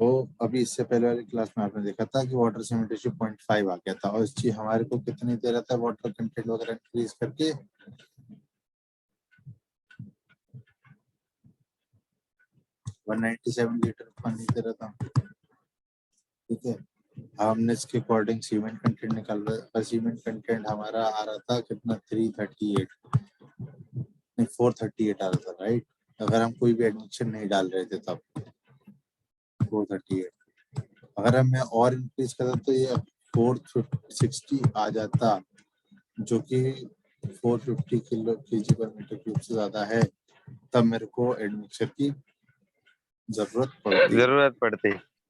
तो अभी इससे पहले वाली क्लास में आपने देखा था कि वाटर सीमेंट रेशियो 0.5 आ गया था और इस चीज हमारे को कितनी दे रहा था वाटर कंटेंट वगैरह इंक्रीज करके 197 लीटर पानी दे रहा था। ठीक है, हमने इसके अकॉर्डिंग सीमेंट कंटेंट निकाल रहा है। सीमेंट कंटेंट हमारा आ रहा था कितना 338 नहीं 438 आ रहा था, राइट। अगर हम कोई भी एडमिशन नहीं डाल रहे थे तब 438, अगर हम मैं और इंक्रीज करता तो ये 460 आ जाता, जो कि 450 किलो केजी पर मीटर क्यूब से ज्यादा है। तब मेरे को एडमिक्सर की जरूरत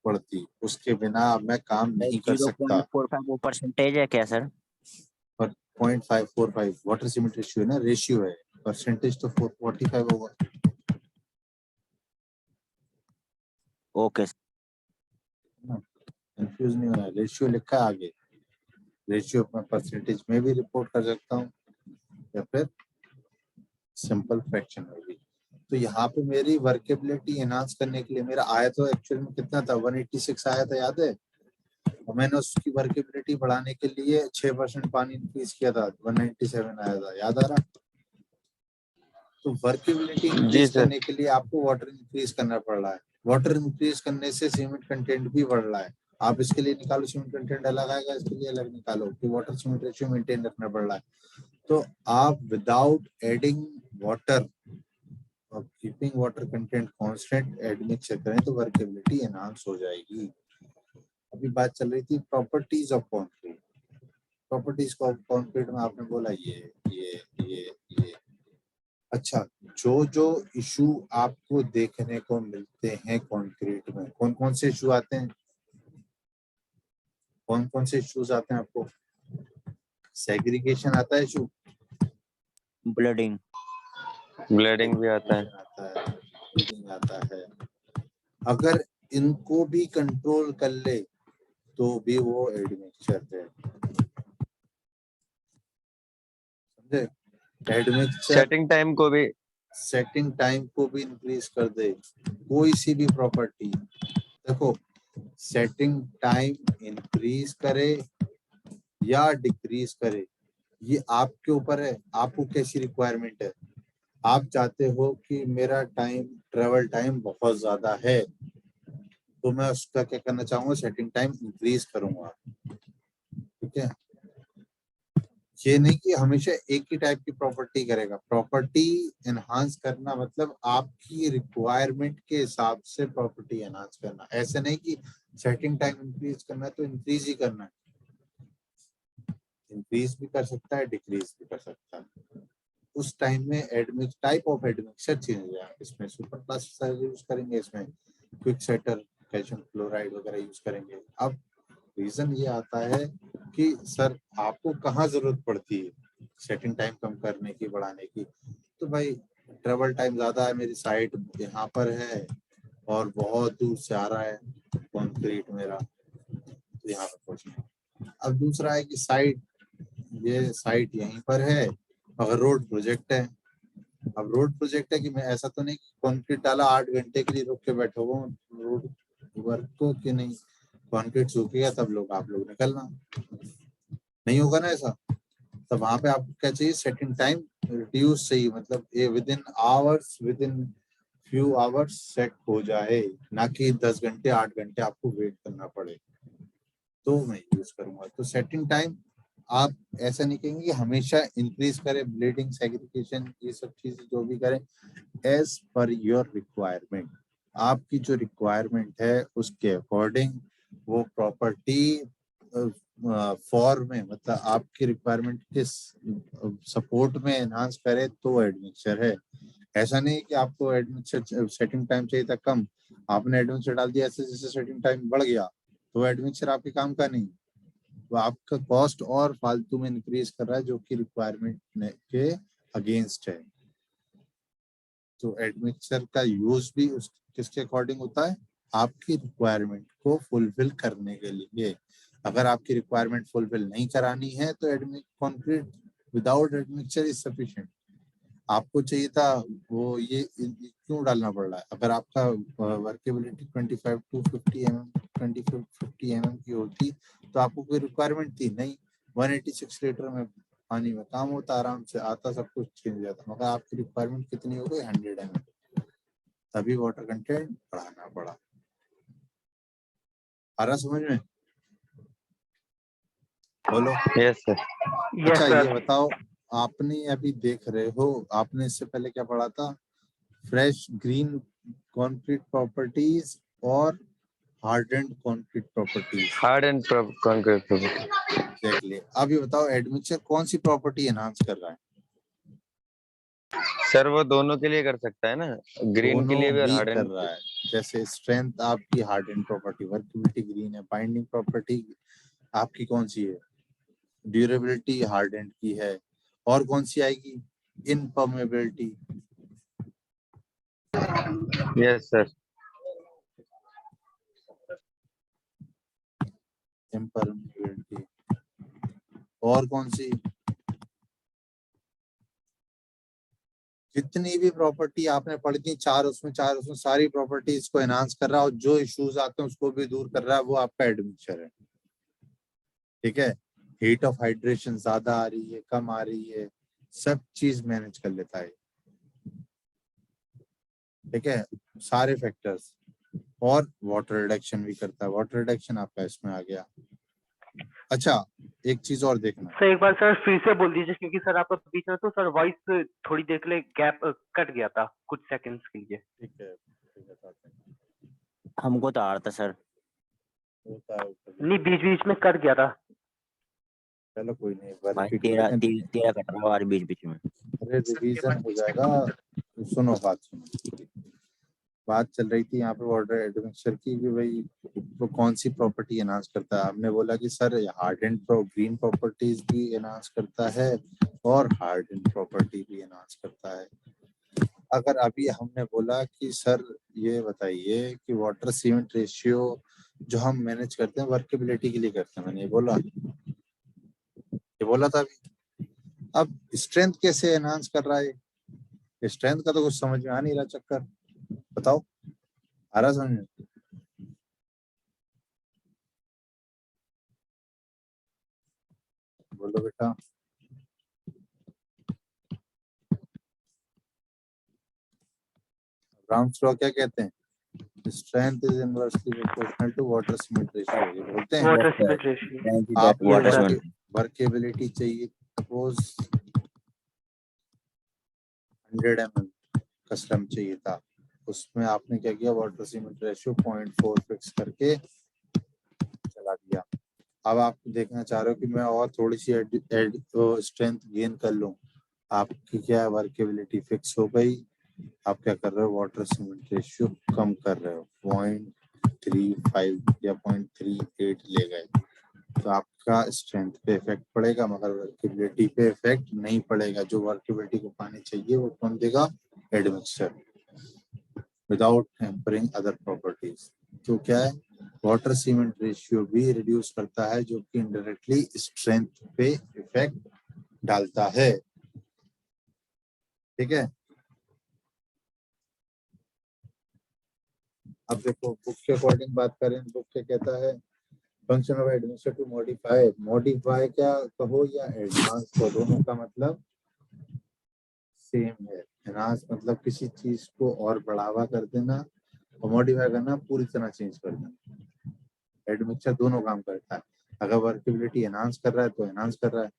पड़ती, उसके बिना मैं काम नहीं कर सकता। 0.45 वो परसेंटेज है क्या सर? पर 0.545 वाटर सीमेंट रेशियो है ना, रेशियो है, परसेंटेज तो 445 होगा। ओके, कंफ्यूज नहीं होना, रेशियो लिखा है आगे, रेशियो मैं परसेंटेज में भी रिपोर्ट कर सकता हूँ या फिर सिंपल फ्रैक्शन में भी। तो यहाँ पे मेरी वर्केबिलिटी एनहांस करने के लिए मेरा आया तो एक्चुअल में कितना था 186 आया था, याद है। और मैंने उसकी वर्केबिलिटी बढ़ाने के लिए 6% पानी इंक्रीज किया था, 197 आया था, याद आ रहा। तो वर्केबिलिटी इंक्रीज करने के लिए आपको वाटर इंक्रीज करना पड़ रहा है। वाटर इंक्रीज करने से सीमेंट कंटेंट भी बढ़ रहा है। आप इसके लिए निकालो, सीमेंट कंटेंट अलग आएगा, इसके लिए अलग निकालो कि वाटर सीमेंट रेशियो मेंटेन रखना पड़ रहा है। तो आप विदाउट एडिंग वाटर और keeping water content constant admixture करें तो वर्केबिलिटी एनहांस हो जाएगी। अभी बात चल रही थी properties of concrete. Properties of concrete में आपने बोला ये। अच्छा, जो जो इशू आपको देखने को मिलते हैं कंक्रीट में, कौन कौन से इशू आते हैं? कौन कौन से इश्यूज आते हैं आपको? सेग्रीगेशन आता है इशू, ब्लडिंग भी आता है, ब्लीडिंग आता है। अगर इनको भी कंट्रोल कर ले तो भी वो एडमिक्सचर है, समझे। एडमिक्सचर सेटिंग टाइम को भी इंक्रीज कर दे, कोई सी भी प्रॉपर्टी। देखो, सेटिंग टाइम इंक्रीज करे या डिक्रीज करे ये आपके ऊपर है, आपको कैसी रिक्वायरमेंट है। आप चाहते हो कि मेरा ट्रेवल टाइम बहुत ज्यादा है तो मैं उसका क्या करना चाहूंगा, सेटिंग टाइम इंक्रीज करूंगा। ठीक है, ये नहीं कि हमेशा एक ही टाइप की प्रॉपर्टी करेगा। प्रॉपर्टी एनहांस करना मतलब आपकी रिक्वायरमेंट के हिसाब से प्रॉपर्टी एनहांस करना। ऐसे नहीं कि सेटिंग टाइम इंक्रीज करना है तो इंक्रीज ही करना है, इंक्रीज भी कर सकता है, डिक्रीज भी कर सकता है। उस टाइम में एडमिक्स टाइप ऑफ एडमिक्सर चेंज हो जाएगा। इसमें सुपर प्लास्टिसाइजर यूज करेंगे, इसमें क्विक सेटर कैल्शियम क्लोराइड वगैरह यूज करेंगे। अब रीजन ये आता है कि सर आपको कहाँ जरूरत पड़ती है सेटिंग टाइम कम करने की, बढ़ाने की। तो भाई ट्रेवल टाइम ज्यादा है, मेरी साइट यहाँ पर है और बहुत दूर से आ रहा है कंक्रीट मेरा, तो यहाँ पर पहुंचना। अब दूसरा है कि साइट, ये साइट यहीं पर है, अगर रोड प्रोजेक्ट है। अब रोड प्रोजेक्ट है कि मैं ऐसा तो नहीं कि कंक्रीट डाला 8 घंटे के लिए रुक के बैठा हुआ रोड वर्क को कि नहीं, कंक्रीट सूखेगा तब लोग आप लोग निकलना, नहीं होगा ना ऐसा। तब वहां पे आपको क्या चाहिए, सेटिंग टाइम रिड्यूस चाहिए, मतलब ये with in few hours set हो जाए, ना कि 10 घंटे 8 घंटे आपको वेट करना पड़े, तो मैं यूज करूंगा। तो सेटिंग टाइम आप ऐसा नहीं कहेंगे कि हमेशा इंक्रीज करें, ब्लीडिंग सेग्रीगेशन ये सब चीजें जो भी करें एज पर योर रिक्वायरमेंट। आपकी जो रिक्वायरमेंट है उसके अकॉर्डिंग वो प्रॉपर्टी फॉर में, मतलब आपकी रिक्वायरमेंट के सपोर्ट में एनहांस करे तो एडमिक्सचर है। ऐसा नहीं कि आपको एडमिक्सचर सेटिंग टाइम चाहिए था कम, आपने एडमिक्सचर डाल दिया, ऐसे जैसे सेटिंग टाइम बढ़ गया तो एडमिक्सचर आपके काम का नहीं, तो आपका कॉस्ट और फालतू में इंक्रीज कर रहा है जो कि रिक्वायरमेंट के अगेंस्ट है। तो एडमिक्सचर का यूज भी उस किसके अकॉर्डिंग होता है, आपकी रिक्वायरमेंट को फुलफिल करने के लिए। अगर आपकी रिक्वायरमेंट फुलफिल नहीं करानी है तो concrete without admixture is sufficient. आपको चाहिए था वो ये क्यों डालना पड़ रहा है? अगर आपका वर्केबिलिटी 25 to 50 mm 50 mm की होती तो आपको कोई रिक्वायरमेंट थी नहीं। 186 लीटर में पानी में काम होता, आराम से आता, सब कुछ चेंज हो जाता, मगर आपकी रिक्वायरमेंट कितनी हो गई? 100 mm, तभी वाटर कंटेंट बढ़ाना पड़ा। आ रहा समझ में? बोलो। Yes sir. अच्छा ये बताओ, आपने अभी देख रहे हो, आपने इससे पहले क्या पढ़ा था? फ्रेश ग्रीन कंक्रीट प्रॉपर्टीज और hardened concrete properties. Hard and concrete property. Exactly. अब ये बताओ एडमिक्सचर कौन सी प्रॉपर्टी एनहांस कर रहा है? सर वो दोनों के लिए कर सकता है ना, ग्रीन के लिए भी और दोनों हार्ड कर एंड। रहा है। जैसे स्ट्रेंथ आपकी हार्डेंड प्रॉपर्टी, वर्केबिलिटी ग्रीन है, बाइंडिंग प्रॉपर्टी आपकी कौन सी है? ड्यूरेबिलिटी हार्डेंड की है, और कौन सी आएगी? इनपर्मेबिलिटी। Yes sir. इम्परमेबिलिटी, और कौन सी? जितनी भी प्रॉपर्टी आपने पढ़ी थी, चार उसमें सारी प्रॉपर्टीज को एनहांस कर रहा है, और जो इश्यूज आते हैं उसको भी दूर कर रहा है, वो आपका एडमिक्सचर है। ठीक है, हीट ऑफ हाइड्रेशन ज्यादा आ रही है, कम आ रही है, सब चीज मैनेज कर लेता है। ठीक है, सारे फैक्टर्स, और वाटर रिडक्शन भी करता है। वाटर रिडक्शन आपका इसमें आ गया। अच्छा एक चीज और देखना सर, एक बार सर फिर से बोल दीजिए, क्योंकि सर आपका बीच में तो सर वॉइस थोड़ी देर के लिए गैप कट गया था कुछ सेकंड्स के लिए। ठीक है, बताते हैं। हमको तो आ रहा था सर। होता है नहीं, बीच बीच में कट गया था। चलो कोई नहीं, एक बार भाई रिपीट तेरा करते हैं। तेरा कट रहा है और बीच बीच में। अरे रिवीजन हो जाएगा। सुनो बात, सुनो। बात चल रही थी यहाँ पे वाटर एडमिक्सचर की कि भाई वो कौन सी प्रॉपर्टी एनहांस करता है। हमने बोला कि sir hard and green properties भी एनहांस करता है और हार्ड एंड प्रॉपर्टी भी एनहांस करता है। अगर अभी हमने बोला कि सर ये बताइए कि वाटर सीमेंट रेशियो जो हम मैनेज करते हैं वर्केबिलिटी के लिए करते हैं, मैंने ये बोला था अभी। अब स्ट्रेंथ कैसे एनहांस कर रहा है? स्ट्रेंथ का तो कुछ समझ में आ नहीं रहा चक्कर, बताओ आ रहा समझ में? बोलो बेटा। ब्राउन्स लॉ क्या कहते हैं? Strength is inversely proportional to water cement ratio, ये बोलते हैं। Water cement ratio. आपको water Yes, sir. Cement. Workability चाहिए, सपोज 100 mm का स्लम चाहिए था, उसमें आपने क्या किया? वाटर सीमेंट रेशियो 0.4 फिक्स करके चला दिया। अब आप देखना चाह रहे हो कि मैं और थोड़ी सी स्ट्रेंथ गेन कर लूं, आपकी क्या वर्केबिलिटी फिक्स हो गई। आप क्या कर रहे हो? वाटर सीमेंट रेशियो कम कर रहे हो, 0.35 या 0.38 ले गए, तो आपका स्ट्रेंथ पे इफेक्ट पड़ेगा मगर वर्केबिलिटी पे इफेक्ट नहीं पड़ेगा। जो वर्केबिलिटी को पानी चाहिए वो कौन देगा? Admixture, without hampering other properties. तो क्या है? वाटर सीमेंट रेशियो भी रिड्यूस करता है, जो कि इनडायरेक्टली स्ट्रेंथ पे इफेक्ट डालता है। ठीक है, अब देखो बुक के अकॉर्डिंग बात करें, बुक क्या कहता है? Function of admixture to modify, modify क्या कहो या एडवांस को, दोनों का मतलब सेम है। एनहांस मतलब किसी चीज को और बढ़ावा कर देना, और मॉडिफाई करना पूरी तरह चेंज कर देना। एडमिक्सचर दोनों काम करता है। अगर वर्केबिलिटी एनहांस कर रहा है तो एनहांस कर रहा है,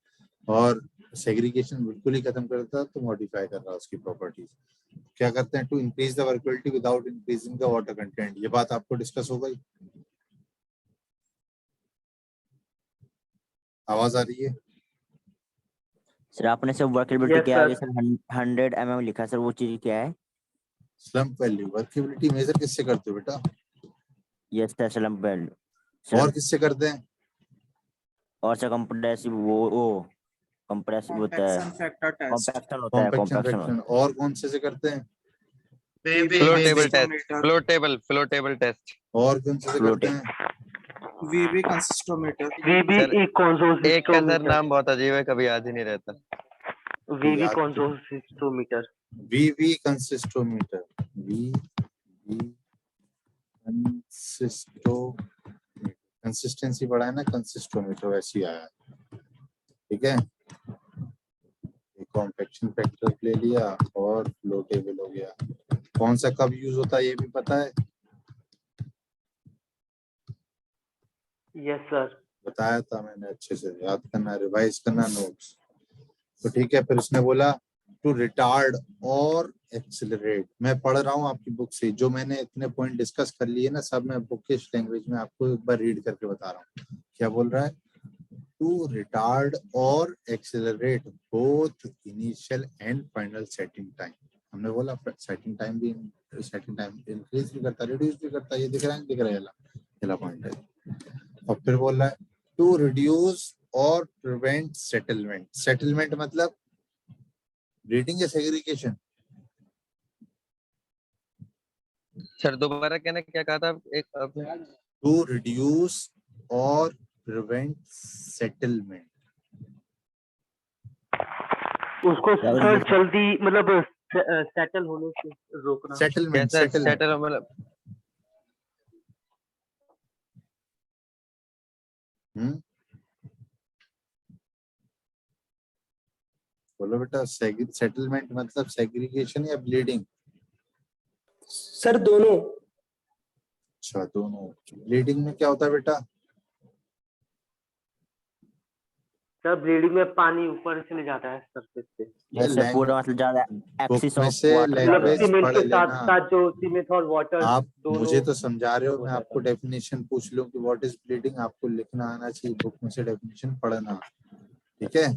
और सेग्रीगेशन बिल्कुल ही खत्म करता है तो मॉडिफाई कर रहा है उसकी प्रॉपर्टीज। क्या करते हैं? To increase the workability without increasing the water content. ये बात आपको डिस्कस हो गई? आवाज आ रही है? सर आपने सर वर्केबिलिटी Yes, के sir. आगे सर 100 mm लिखा है सर, वो चीज क्या है? Slump value. वर्केबिलिटी मेजर किससे करते हो बेटा? Yes sir, slump value. और किससे करते हैं? और सर कंप्रेसिव वो कंप्रेसिव होता है, कॉम्पैक्शन फैक्टर टेस्ट, कॉम्पैक्शन होता है, कॉम्पैक्शन कॉम्पैक्शन फ्रैक्शन। और कौन से करते हैं? Flow table test, flow table test. और कौन से करते हैं? वीबी कंसिस्टोमीटर। वीबी सर, एक का सर कंसिस्टोमीटर। नाम बहुत अजीब है, कभी याद ही नहीं रहता। VV consistometer. VV consistometer. VV consistometer. Consistency बढ़ा है ना, कंसिस्टोमीटर वैसे ही आया, ठीक है। कॉम्पैक्शन फैक्टर ले लिया और फ्लो टेबल हो गया। कौन सा कब यूज होता है ये भी पता है? Yes sir. बताया था मैंने, अच्छे से याद करना, रिवाइज करना नोट्स। तो ठीक है, फिर उसने बोला टू रिटार्ड और एक्सेलरेट। मैं पढ़ रहा हूँ आपकी बुक से, जो मैंने इतने पॉइंट डिस्कस कर लिए ना सब मैं बुकिश लैंग्वेज में आपको एक बार रीड करके बता रहा हूँ। क्या बोल रहा है? टू रिटार्ड और accelerate both initial and final setting time. हमने बोला सेटिंग टाइम इंक्रीज भी करता, रिड्यूस भी करता, ये दिख रहा है, दिख रहा है, पहला पॉइंट है। और फिर बोल रहा है टू रिड्यूस और प्रिवेंट सेटलमेंट। सेटलमेंट मतलब ब्रीडिंग या सेग्रीगेशन? सर दोबारा कहना, क्या कहा था एक आपने? टू रिड्यूस और प्रिवेंट सेटलमेंट। उसको सर जल्दी मतलब सेटल होने से रोकना। सेटलमेंट सेटल मतलब बोलो बेटा, सेटलमेंट मतलब सेग्रीगेशन या ब्लीडिंग? सर दोनों। अच्छा, दोनों। ब्लीडिंग में क्या होता है बेटा? सर ब्लीडिंग में पानी ऊपर चले जाता है सरफेस से। जैसे पूरा मतलब ज्यादा एक्सिस ऑफ मतलब वाटर सीमेंट के साथ साथ जो सीमेंट और वाटर आप दोनों। मुझे तो समझा रहे हो, मैं आपको डेफिनेशन पूछ लूं कि व्हाट इज ब्लीडिंग, आपको लिखना आना चाहिए, बुक में से डेफिनेशन पढ़ना, ठीक है।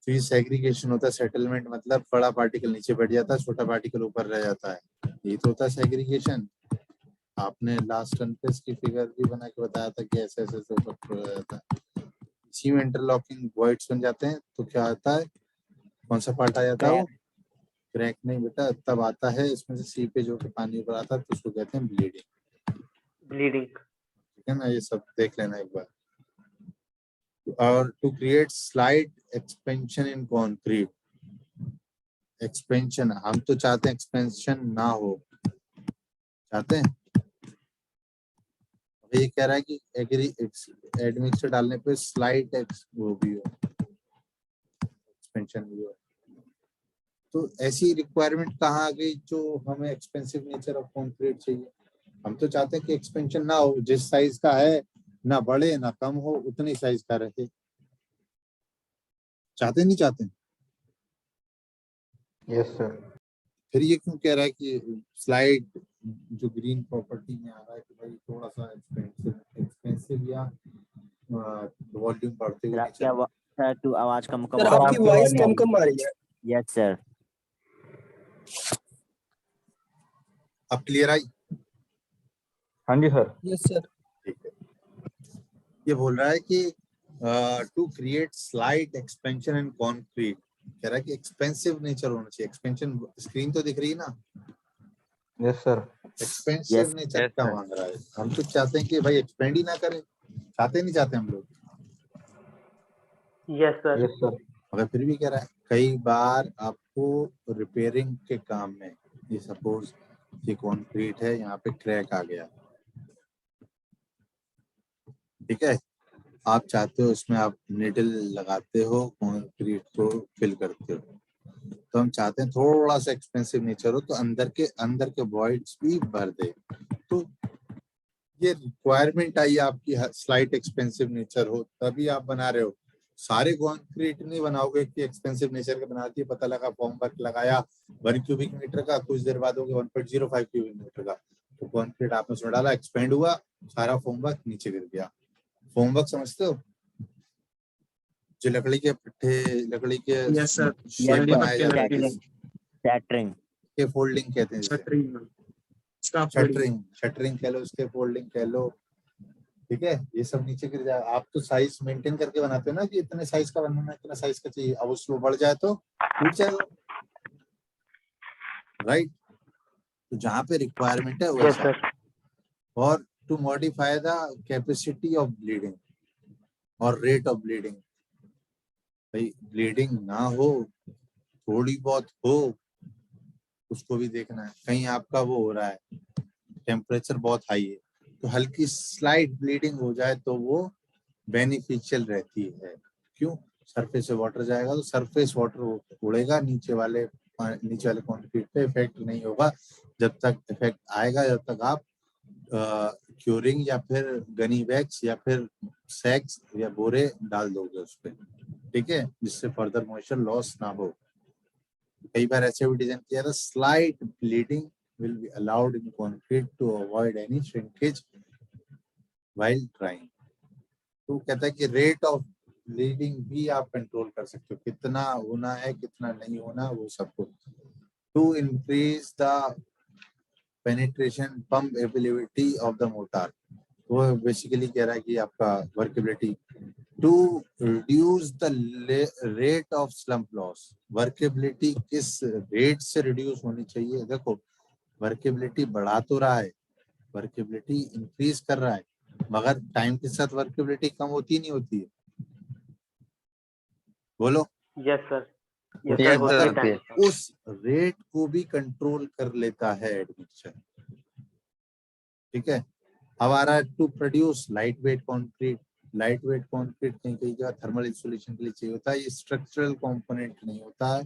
तो ये सेग्रीगेशन होता है। सेटलमेंट मतलब बड़ा पार्टिकल नीचे बैठ जाता है, छोटा पार्टिकल ऊपर रह जाता है, ये तो होता है सेग्रीगेशन। आपने लास्ट टर्न पे इसकी फिगर भी बना के बताया था कि ऐसे ऐसे ऊपर रह जाता है। इसी में इंटरलॉकिंग वॉइड्स बन जाते हैं तो क्या आता है, कौन सा पार्ट आ जाता है? वो क्रैक नहीं बेटा, तब आता है इसमें से सीपेज होकर पानी ऊपर आता है, तो उसको कहते हैं ब्लीडिंग। ठीक है ना, ये सब देख लेना एक बार। और to create slight expansion in concrete. Expansion, हम तो चाहते हैं एक्सपेंशन ना हो, चाहते हैं। ये कह रहा है कि एडमिक्सचर डालने पे स्लाइट वो भी हो, एक्सपेंशन भी हो। तो ऐसी रिक्वायरमेंट कहाँ आ गई जो हमें एक्सपेंसिव नेचर ऑफ कंक्रीट चाहिए? हम तो चाहते हैं कि एक्सपेंशन ना हो, जिस साइज का है ना बढ़े ना कम हो, उतनी साइज का रहे। चाहते नहीं चाहते? Yes sir. फिर ये क्यों कह रहा है कि स्लाइड जो ग्रीन प्रॉपर्टी में आ रहा है कि भाई थोड़ा सा एक्सपेंसिव या वॉल्यूम बढ़ते हुए सर तू आवाज कम सर आपकी वॉइस कम आ रही है। Yes sir. अब क्लियर आई? हाँ जी सर। Yes sir. ठीक है। ये बोल रहा है कि to create slight expansion in concrete, कह रहा है कि एक्सपेंसिव नेचर होना चाहिए। एक्सपेंशन स्क्रीन तो दिख रही है ना? Yes sir. एक्सपेंसिव नेचर क्या मांग रहा है? हम तो चाहते हैं कि भाई एक्सपेंड ही ना करे, चाहते नहीं चाहते हम लोग? Yes sir. Yes sir. मगर फिर भी कह रहा है कई बार आपको रिपेयरिंग के काम में, ये सपोज ये कंक्रीट है, यहाँ पे क्रैक आ गया, ठीक है, आप चाहते हो इसमें आप निडल लगाते हो, कंक्रीट को फिल करते हो, तो हम चाहते हैं थोड़ा सा एक्सपेंसिव नेचर हो तो अंदर के वॉइड्स भी भर दे। तो ये रिक्वायरमेंट आई आपकी, स्लाइट एक्सपेंसिव नेचर हो तभी आप बना रहे हो। सारे कंक्रीट नहीं बनाओगे कि एक्सपेंसिव नेचर के बनाती है, पता लगा फॉर्म वर्क लगाया 1 क्यूबिक मीटर का, कुछ देर बाद हो गया 1.05 क्यूबिक मीटर का, तो कंक्रीट आपने उसमें डाला, एक्सपेंड हुआ, सारा फॉर्म वर्क नीचे गिर गया। फॉर्म वर्क समझते हो? जो लकड़ी के पट्टे, लकड़ी के शेप बनाए जाते हैं, शटरिंग के फोल्डिंग कहते हैं, शटरिंग कह लो, उसके फोल्डिंग कह लो, ठीक है, ये सब नीचे गिर जाए। आप तो साइज मेंटेन करके बनाते हो ना कि इतने साइज का बनना है, इतना साइज का चाहिए, अब उसको बढ़ जाए तो टूट जाएगा, राइट? तो जहाँ पे रिक्वायरमेंट है वैसा। और to modify the capacity of bleeding और रेट ऑफ ब्लीडिंग, भाई ब्लीडिंग ना हो, थोड़ी बहुत हो, उसको भी देखना है। कहीं आपका वो हो रहा है, टेम्परेचर बहुत हाई है, तो हल्की स्लाइट ब्लीडिंग हो जाए तो वो बेनिफिशियल रहती है। क्यों? सरफेस से वाटर जाएगा तो सरफेस वाटर उड़ेगा, नीचे वाले कंक्रीट पे इफेक्ट नहीं होगा। जब तक इफेक्ट आएगा, जब तक आप क्यूरिंग या फिर गनी वैक्स या फिर सैक्स या बोरे डाल दोगे उस पे, ठीक है, जिससे फर्दर मॉइस्चर लॉस ना हो। कई बार ऐसे भी डिजाइन किया था, slight bleeding will be allowed in concrete to avoid any shrinkage while drying। तो कहता है कि रेट ऑफ ब्लीडिंग भी आप कंट्रोल कर सकते हो, कितना होना है कितना नहीं होना वो सब कुछ। To increase the penetration pumpability of the mortar, वो बेसिकली कह रहा है कि आपका workability. To reduce the rate of slump loss, workability किस रेट से रिड्यूस होनी चाहिए। देखो वर्केबिलिटी बढ़ा तो रहा है, वर्केबिलिटी इंक्रीज कर रहा है, मगर टाइम के साथ वर्केबिलिटी कम होती नहीं होती है। बोलो। Yes sir, yes Yes, sir, होती sir, है होती टाइम है। के साथ। उस रेट को भी कंट्रोल कर लेता है एडमिक्सचर, ठीक है। अब आ रहा है to produce light weight concrete. Light weight concrete कहीं कहीं जगह थर्मल इंसुलेशन के लिए चाहिए होता है, ये स्ट्रक्चरल कंपोनेंट नहीं होता है।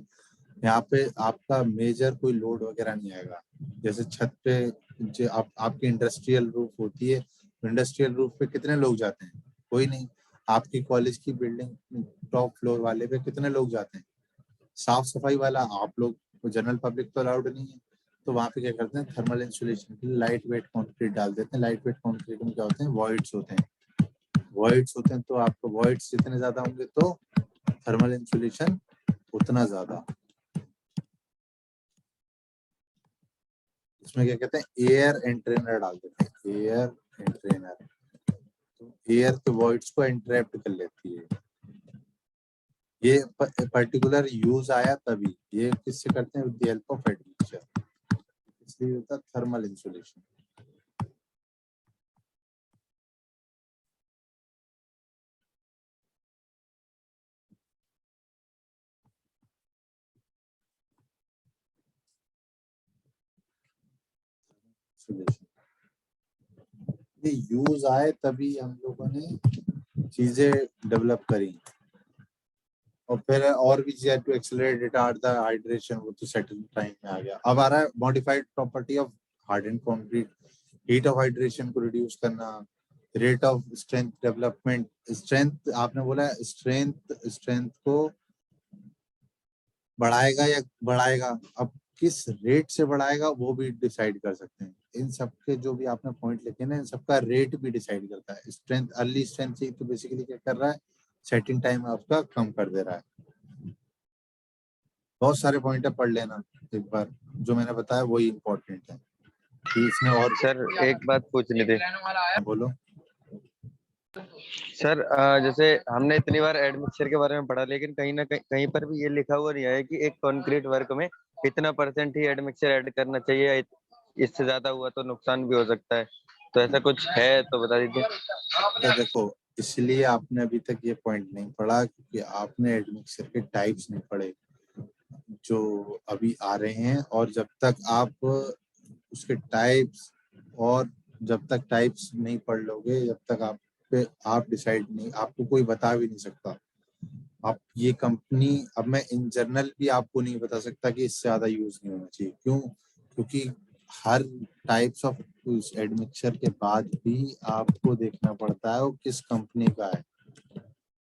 यहाँ पे आपका मेजर कोई लोड वगैरह नहीं आएगा। जैसे छत पे जो आपकी इंडस्ट्रियल रूफ होती है, इंडस्ट्रियल रूफ पे कितने लोग जाते हैं? कोई नहीं। आपकी कॉलेज की बिल्डिंग टॉप फ्लोर वाले पे कितने लोग जाते हैं? साफ सफाई वाला आप लोग, जनरल पब्लिक तो अलाउड नहीं है। तो वहां पे क्या करते हैं, थर्मल इंसुलेशन के लिए लाइट वेट कॉन्क्रीट डाल देते हैं। लाइट वेट कॉन्क्रीट में क्या होते हैं, वॉइड्स होते हैं। वॉइड्स होते हैं तो आपको वॉइड्स जितने ज्यादा होंगे तो थर्मल इंसुलेशन उतना ज्यादा। इसमें क्या कहते हैं, एयर एंट्रेनर डाल देते हैं, एयर एंट्रेनर। तो एयर तो वॉइड्स को एंट्रैप्ट कर लेती है। ये पर्टिकुलर यूज आया तभी, ये किससे करते हैं, with the help of admixture, इसलिए होता है थर्मल इंसुलेशन। ये यूज आए तभी हम लोगों ने चीजें डेवलप करी, और फिर और भी चीजें to accelerate retard the hydration, वो तो सेटल टाइम में आ गया। अब आ रहा है modified property of harden concrete. Heat of hydration को रिड्यूस करना, rate of strength development. Strength आपने बोला स्ट्रेंथ को बढ़ाएगा या बढ़ाएगा, अब किस रेट से बढ़ाएगा वो भी डिसाइड कर सकते हैं। इन सब के जो भी आपने पॉइंट लिखे ना, इन सबका रेट भी डिसाइड करता है। स्ट्रेंथ, अर्ली स्ट्रेंथ से तो बेसिकली क्या कर रहा है, सेटिंग टाइम आपका कम कर दे रहा है। बहुत सारे पॉइंट है, पढ़ लेना एक बार, जो मैंने बताया वही इम्पोर्टेंट है कि इसमें। और सर एक बात पूछनी थी। बोलो। सर जैसे हमने इतनी बार एडमिक्सचर के बारे में पढ़ा, लेकिन कहीं ना कहीं पर भी ये लिखा हुआ नहीं है कि एक कंक्रीट वर्क में इतना % ही एडमिक्सचर ऐड करना चाहिए, इससे ज्यादा हुआ तो नुकसान भी हो सकता है। तो ऐसा कुछ है तो बता दीजिए। तो देखो, इसलिए आपने अभी तक ये पॉइंट नहीं पढ़ा क्योंकि आपने एडमिक्सचर के टाइप्स नहीं पढ़े जो अभी आ रहे हैं। और जब तक आप उसके टाइप्स, और जब तक टाइप्स नहीं पढ़ लोगे, जब तक आप डिसाइड नहीं, आपको कोई बता भी नहीं सकता। आप ये कंपनी, अब मैं इन जनरल भी आपको नहीं बता सकता कि इससे ज्यादा यूज नहीं होना चाहिए। क्यों? क्योंकि हर टाइप्स ऑफ एडमिक्सचर के बाद भी आपको देखना पड़ता है वो किस कंपनी का है।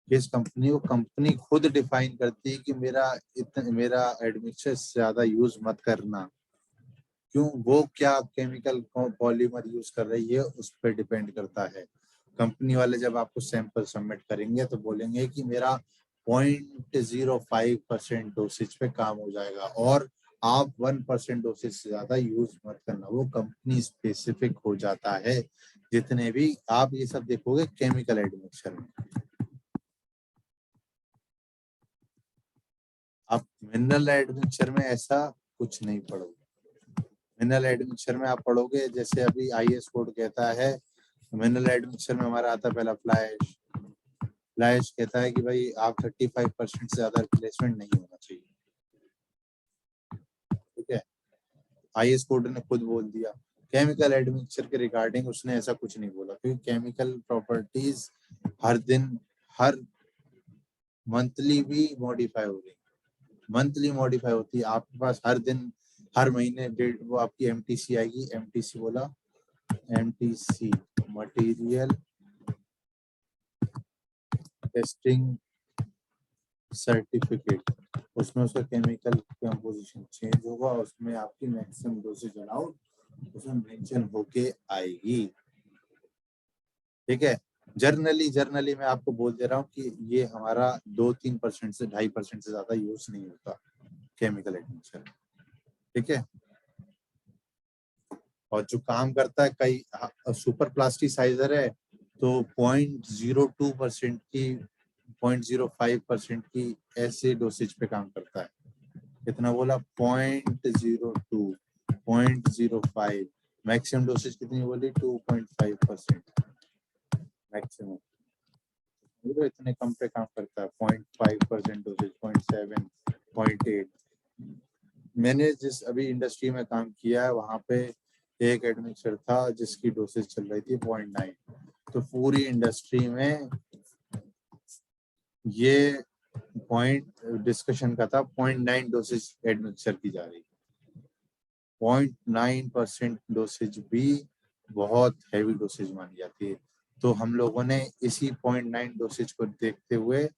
किस कंपनी, वो कंपनी खुद डिफाइन करती है कि मेरा एडमिक्सचर से ज्यादा यूज मत करना। क्यों? वो क्या केमिकल पॉलीमर यूज कर रही है उस पर डिपेंड करता है। कंपनी वाले जब आपको सैंपल सबमिट करेंगे तो बोलेंगे कि मेरा 0.05% डोसेज पे काम हो जाएगा और आप 1% डोसेज से ज्यादा यूज मत करना। वो कंपनी स्पेसिफिक हो जाता है। जितने भी आप ये सब देखोगे केमिकल एडमिक्सचर में, आप मिनरल एडमिक्सचर में ऐसा कुछ नहीं पढ़ोगे। मिनरल एडमिक्सचर में आप पढ़ोगे जैसे अभी IS कोड कहता है, मिनरल एडमिक्सचर में हमारा आता है पहला फ्लाई ऐश, लाइश कहता है कि भाई आप 35% से ज्यादा रिप्लेसमेंट नहीं होना चाहिए, ठीक है। IS कोड ने खुद बोल दिया। केमिकल एडमिक्सचर के रिगार्डिंग उसने ऐसा कुछ नहीं बोला, क्योंकि केमिकल प्रॉपर्टीज हर दिन, हर मंथली भी मॉडिफाई हो रही, मंथली मॉडिफाई होती है। आपके पास हर दिन, हर महीने डेट वो आपकी MTC आएगी। MTC बोला, MTC मटेरियल टेस्टिंग सर्टिफिकेट, उसमें उसका केमिकल कंपोजिशन चेंज होगा, उसमें आपकी मैक्सिमम डोसेज अलाउड उसमें मेंशन होके आएगी, ठीक है। जर्नली मैं आपको बोल दे रहा हूँ कि ये हमारा 2-3% से 2.5% से ज्यादा यूज नहीं होता केमिकल एडमिक्सचर, ठीक है। और जो काम करता है, कई सुपर प्लास्टिसाइजर है तो 0.02% की, 0.05% की ऐसे डोसेज पे काम करता है। कितना बोला? 0.02, 0.05। मैक्सिमम डोसेज कितनी बोली? 2.5% मैक्सिमम। इतने कम पे काम करता है। 0.5% डोसेज, 0.7, 0.8। मैंने जिस अभी इंडस्ट्री में काम किया है वहां पे एक एडमिक्सचर था जिसकी डोसेज चल रही थी 0.9। तो पूरी इंडस्ट्री में ये पॉइंट डिस्कशन का था, 0.9 डोसेज एडमिक्सचर की जा रही। 0.9% डोसेज भी बहुत हैवी डोसेज मानी जाती है। तो हम लोगों ने इसी 0.9 डोसेज को देखते हुए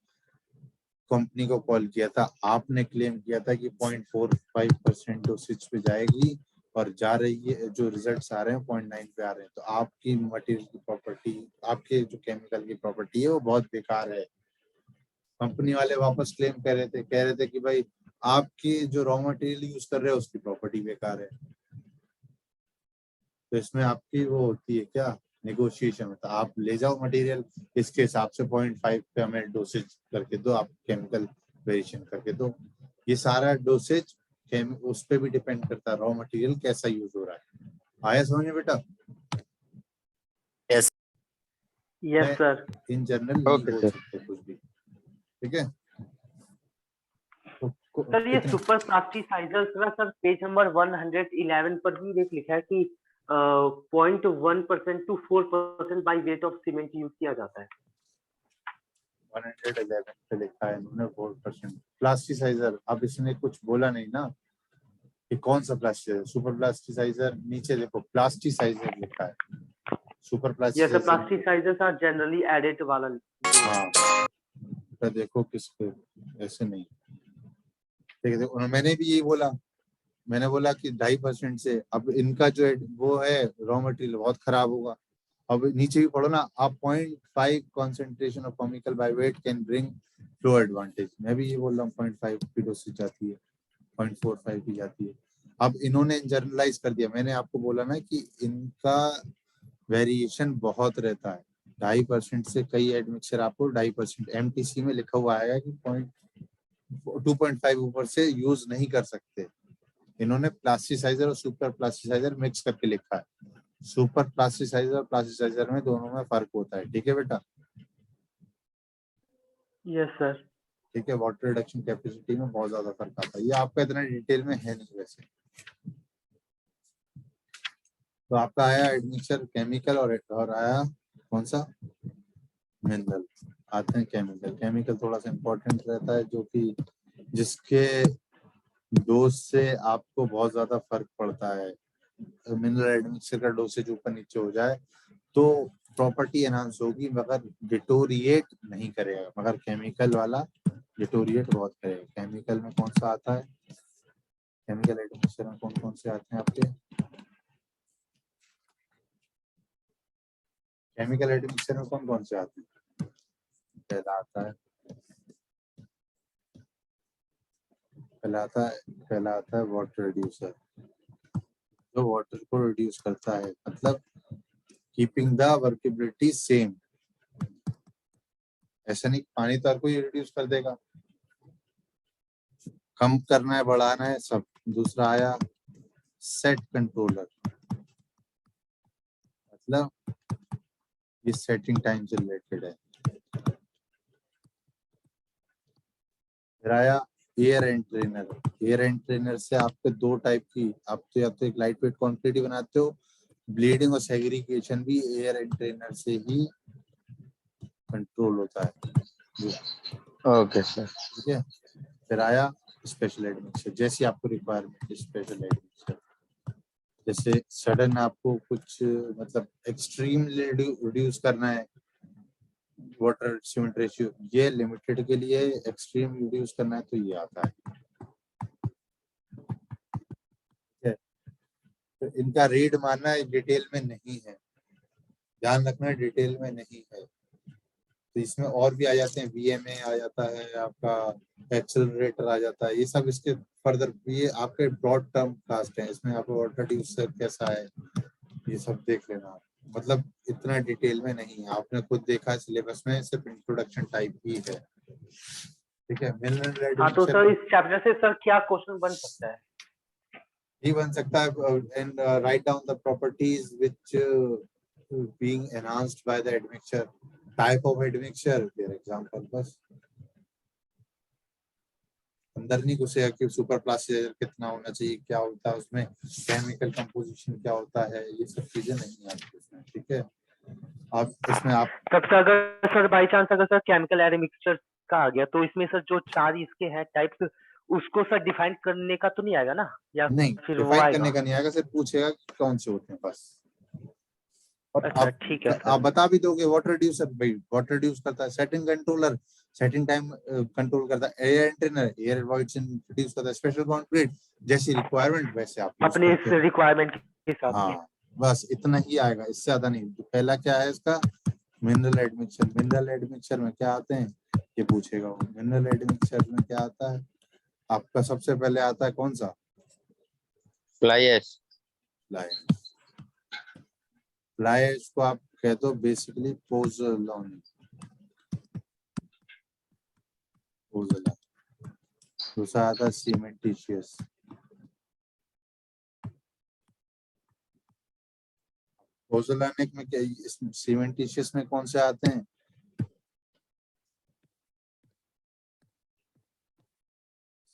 कंपनी को कॉल किया था। आपने क्लेम किया था कि 0.45% डोसेज पे जाएगी और जा रही है, जो रिजल्ट्स आ रहे हैं 0.9 पे आ रहे हैं। तो आपकी मटेरियल की प्रॉपर्टी, आपके जो केमिकल की प्रॉपर्टी है वो बहुत बेकार है। कंपनी वाले वापस क्लेम कह रहे थे कि भाई आपकी जो रॉ मटेरियल यूज कर रहे हैं उसकी प्रॉपर्टी बेकार है। तो इसमें आपकी वो होती है क्या, नेगोशिएशन होता है। आप ले जाओ मटेरियल, इसके हिसाब से 0.5 पे हमें डोसेज करके दो, आप केमिकल वेरिएशन करके दो। ये सारा डोसेज उस पर भी डिपेंड करता है रॉ मटेरियल कैसा यूज हो रहा है। आया समझ में बेटा? Yes yes sir. In general नहीं Okay, बोल sir. सकते कुछ भी, ठीक है। तो सर ये कितने सुपर प्लास्टिसाइजर्स ना सर, पेज नंबर 111 पर भी देख लिखा है कि 0.1% to 4% by weight of cement use किया जाता है। 111 पे लिखा है इन्होंने 4% प्लास्टिसाइजर। अब इसने कुछ बोला नहीं ना कि कौन सा प्लास्टिसाइजर। सुपर प्लास्टिसाइजर नीचे देखो, प्लास्टिसाइजर लिखा है, super yes sir, plasticizer. Plasticizers are generally added वाला। हाँ, तो देखो किसके, ऐसे नहीं, ठीक है। देखो मैंने भी यही बोला, मैंने बोला कि 2.5% से, अब इनका जो वो है रॉ मटेरियल बहुत खराब होगा। अब नीचे भी पढ़ो ना आप, 0.5 concentration of chemical by weight can bring flow advantage. मैं भी ये बोल रहा हूँ 0.5 की डोसेज जाती है, 0.45 की जाती है। अब इन्होंने जनरलाइज कर दिया। मैंने आपको बोला ना कि इनका वेरिएशन बहुत रहता है। 2.5% से कई एडमिक्सचर आपको 2.5% MTC में लिखा हुआ आएगा कि 2.5 ऊपर से यूज नहीं कर सकते। इन्होंने प्लास्टिसाइजर और सुपर प्लास्टिसाइजर मिक्स करके लिखा है। सुपर प्लास्टिसाइजर और प्लास्टिसाइजर में दोनों में फर्क होता है, ठीक है बेटा? Yes sir. ठीक है, वाटर रिडक्शन कैपेसिटी में बहुत ज्यादा फर्क आता है। ये आपका इतना डिटेल में है नहीं वैसे। तो आपका आया एडमिक्सचर केमिकल और आया कौन सा? मिनरल। आते हैं केमिकल। केमिकल थोड़ा सा इम्पोर्टेंट रहता है, जो कि जिसके डोज से आपको बहुत ज्यादा फर्क पड़ता है। मिनरल एडमिक्सचर का डोसेज ऊपर नीचे हो जाए तो प्रॉपर्टी एनहांस होगी, मगर डिटोरिएट नहीं करेगा। मगर केमिकल वाला डिटोरिएट बहुत करेगा। केमिकल में कौन सा आता है? केमिकल एडमिक्सचर में कौन कौन से आते हैं आपके? केमिकल एडमिक्सचर में कौन कौन से आते हैं? पहला आता है वाटर रिड्यूसर, जो वाटर को रिड्यूस करता है, मतलब कीपिंग द वर्केबिलिटी सेम। ऐसा नहीं पानी तो हर कोई रिड्यूस कर देगा, कम करना है बढ़ाना है सब। दूसरा आया सेट कंट्रोलर, मतलब ये सेटिंग टाइम से रिलेटेड है। फिर आया air and trainer. Air and trainer से आपके दो टाइप की, आप तो या तो एक लाइट वेट कॉन्क्रीट ही बनाते हो, ब्लीडिंग और सेग्रीगेशन भी एयर एंड ट्रेनर से ही कंट्रोल होता है। Okay sir. ठीक है। फिर आया स्पेशल एडमिक्सर, जैसी आपको रिक्वायरमेंट स्पेशल एडमिक्सर, जैसे सडन आपको कुछ मतलब एक्सट्रीम रिड्यूस करना है वाटर सीमेंट रेशियो, ये लिमिटेड के लिए, एक्सट्रीम रिड्यूस करना है तो ये आता है। ठीक है। तो इनका रीड मानना डिटेल में नहीं है, ध्यान रखना डिटेल में नहीं है। तो इसमें और भी आ जाते हैं, VMA आ जाता है, आपका एक्सेलरेटर आ जाता है, ये सब इसके फर्दर, ये आपके ब्रॉड टर्म कास्ट है, इसमें आपको वाटर ड्यूस कैसा है ये सब देख लेना। मतलब इतना डिटेल में नहीं है, आपने खुद देखा है सिलेबस में, सिर्फ इंट्रोडक्शन टाइप ही है। ठीक है। मिनरल हाँ तो सर इस चैप्टर से सर क्या क्वेश्चन बन सकता है? ही बन सकता है, and write down the properties which being enhanced by the admixture, type of admixture, for example. बस अंदर नहीं घुसेगा कि सुपर प्लास्टिसाइजर कितना होना चाहिए, क्या होता है उसमें, केमिकल कंपोजिशन क्या होता है, ये सब चीजें नहीं है आपके इसमें। ठीक है। अब इसमें आप तब अगर सर बाई चांस अगर सर केमिकल एडमिक्सचर का आ गया तो इसमें सर जो चार इसके हैं टाइप्स, उसको सर डिफाइन करने का तो नहीं आएगा ना, या नहीं फिर वो डिफाइन आएगा? करने का नहीं आएगा, सिर्फ पूछेगा कि कौन से होते हैं बस। और अच्छा ठीक है सर। आप बता भी दोगे वाटर रिड्यूसर, भाई वाटर रिड्यूस करता है, setting controller setting time control करता है, air Antenor air voids reduce करता है, स्पेशल कॉन्क्रीट जैसी रिक्वायरमेंट वैसे आप यूज अपने करते इस हो। रिक्वायरमेंट के हिसाब से। हाँ बस इतना ही आएगा, इससे ज्यादा नहीं। तो पहला क्या है इसका, मिनरल एडमिक्सचर। मिनरल एडमिक्सचर में क्या आते हैं ये पूछेगा वो। मिनरल एडमिक्सचर में क्या आता है आपका, सबसे पहले आता है कौन सा, fly ash. Fly. Fly ash को आप कह दो बेसिकली पोज़ोलानी। दूसरा आता है सीमेंटिशियस। पोज़ोलानिक में क्या, सीमेंटिशियस में कौन से आते हैं,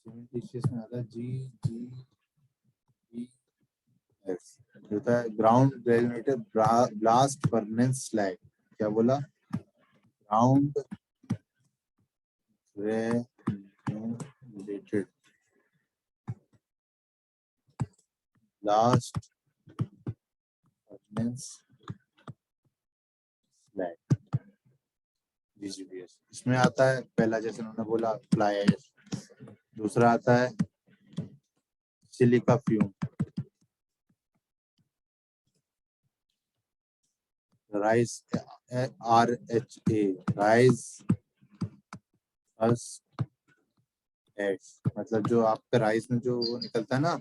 सीमेंटिशियस में आता है GGBS, होता है ground granulated blast furnace slag. क्या बोला, ground granulated blast furnace slag, GGBS। इसमें आता है पहला जैसे उन्होंने बोला फ्लाई ऐश, दूसरा आता है silica fume, rice RHA rice मतलब जो आपका राइस में जो वो निकलता है ना,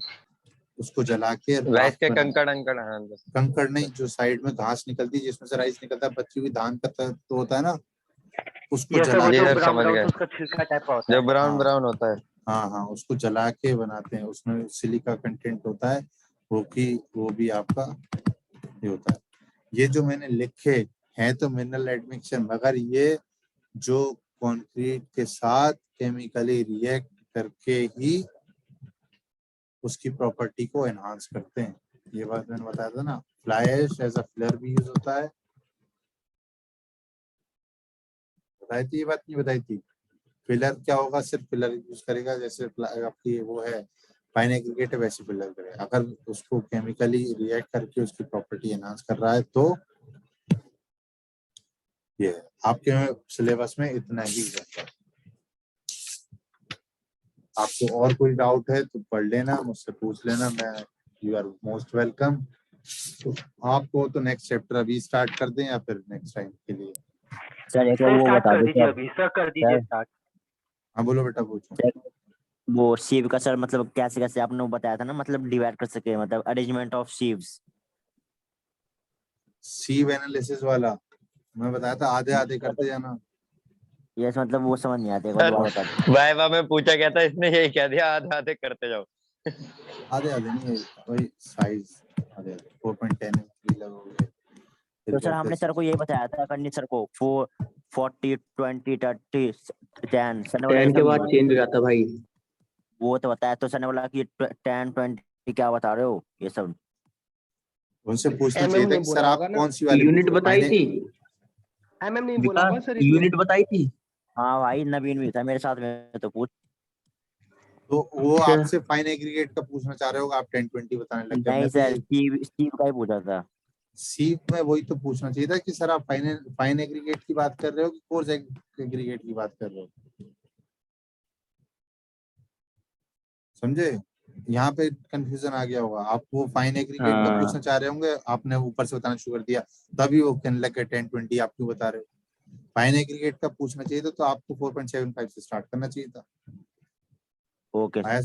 उसको जला के राइस के कंकड़ अंकड़। हाँ कंकड़ नहीं, जो साइड में घास निकलती है जिसमें से राइस निकलता है, बची हुई धान का तो होता है ना, उसको ये सर जला वो जी जो सर, ब्राउन समझ ब्राउन गए। उसका छिलका टाइप का होता जो है। ब्राउन हाँ। ब्राउन होता है। हाँ हाँ उसको जला के बनाते हैं, उसमें सिलिका कंटेंट होता है, वो भी आपका ये होता है। ये जो मैंने लिखे हैं तो मिनरल एडमिक्सचर, मगर ये जो कंक्रीट के साथ केमिकली रिएक्ट करके ही उसकी प्रॉपर्टी को एनहांस करते हैं। ये बात मैंने बताया था ना। Fly ash as a filler भी यूज होता है, बताई थी ये बात, नहीं बताई थी। फिलर क्या होगा, सिर्फ फिलर यूज करेगा, जैसे आपकी वो है फाइन एग्रीगेट है वैसे फिलर करेगा। अगर उसको केमिकली रिएक्ट करके उसकी प्रॉपर्टी एनहांस कर रहा है तो ये है। आपके सिलेबस में इतना ही रहता है। आपको और कोई डाउट है तो पढ़ लेना, मुझसे पूछ लेना, मैं यू आर मोस्ट वेलकम। तो आपको तो नेक्स्ट चैप्टर अभी स्टार्ट कर दें या फिर नेक्स्ट टाइम के लिए? सर एक सर वो स्टार्ट बता कर दो दीजिए सर। अभी, सर कर दीजिए सर स्टार्ट। हाँ बोलो बेटा, पूछो। सर, वो सीव का सर मतलब कैसे कैसे आपने वो बताया था ना, मतलब डिवाइड कर सके, मतलब अरेंजमेंट ऑफ सीव्स। सीव एनालिसिस वाला मैं बताया था, आधे आधे करते जाना। यस मतलब वो समझ नहीं आता, एक बार दोबारा बता दो। वाइवा में पूछा गया था, इसने यही कह दिया आधे आधे करते जाओ। आधे आधे नहीं, वही साइज आधे आधे 4.10 इंच लगोगे। फिर तो सर कहते हमने सर को यही बताया था, कंडी सर को 40 20 30 10 सर ने बोला 10 ये के सब बाद चेंज हो जाता भाई। वो तो बताया, तो सर ने बोला कि 10 20 क्या बता रहे हो ये सब। उनसे पूछना MM चाहिए था ने कि बोला सर आप होगा ना। कौन सी वाली यूनिट बताई थी MM ने बोला होगा विकास, सर इसमें। यूनिट बताई थी। हाँ भाई नवीन भी था मेरे साथ में, तो पूछ। तो वो अच्छा। आपसे फाइन एग्रीगेट का पूछना चाह रहे होगा, आप 10 20 बताने लग गए। नहीं मैं तो सर, स्टीव का ही पूछा था। सीप में वही तो पूछना चाहिए था कि सर आप फाइन एग्रीगेट की बात कर रहे हो कि कोर्स एग्रीगेट की बात कर रहे हो, समझे? यहाँ पे कंफ्यूजन आ गया होगा। आप वो फाइन एग्रीगेट का हाँ। पूछना चाह रहे होंगे, आपने ऊपर से बताना शुरू कर दिया, तभी वो कहने लगे 10 20 आप क्यों बता रहे हो। फाइन एग्रीगेट का पूछना चाहिए था तो आपको 4.75 से स्टार्ट करना चाहिए था। ओके आया